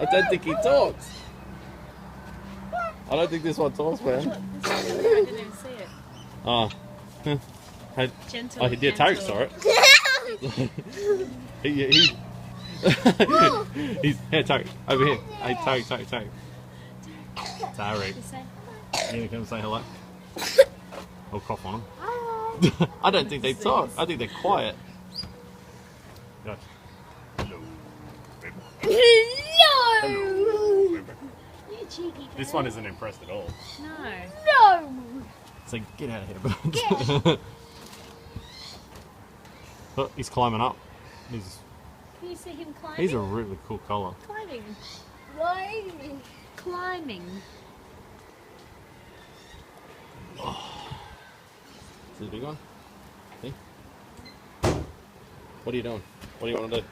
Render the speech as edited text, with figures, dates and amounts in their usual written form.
I don't think he talks. I don't think this one talks, man. I didn't even see it. Oh. Gentle. Oh, yeah, Tarek saw it. He's here, Tarek, over here. Hey, Tarek. Tarek. You gonna come and say hello? Or cough on him? I don't think they talk. I think they're quiet. Yes. Hello. No! You cheeky This one isn't impressed at all. No. No! So get out of here, bud. Oh, he's climbing up. Can you see him climbing? He's a really cool colour. Climbing. Why? Climbing. Is this a big one? See? What are you doing? What do you want to do?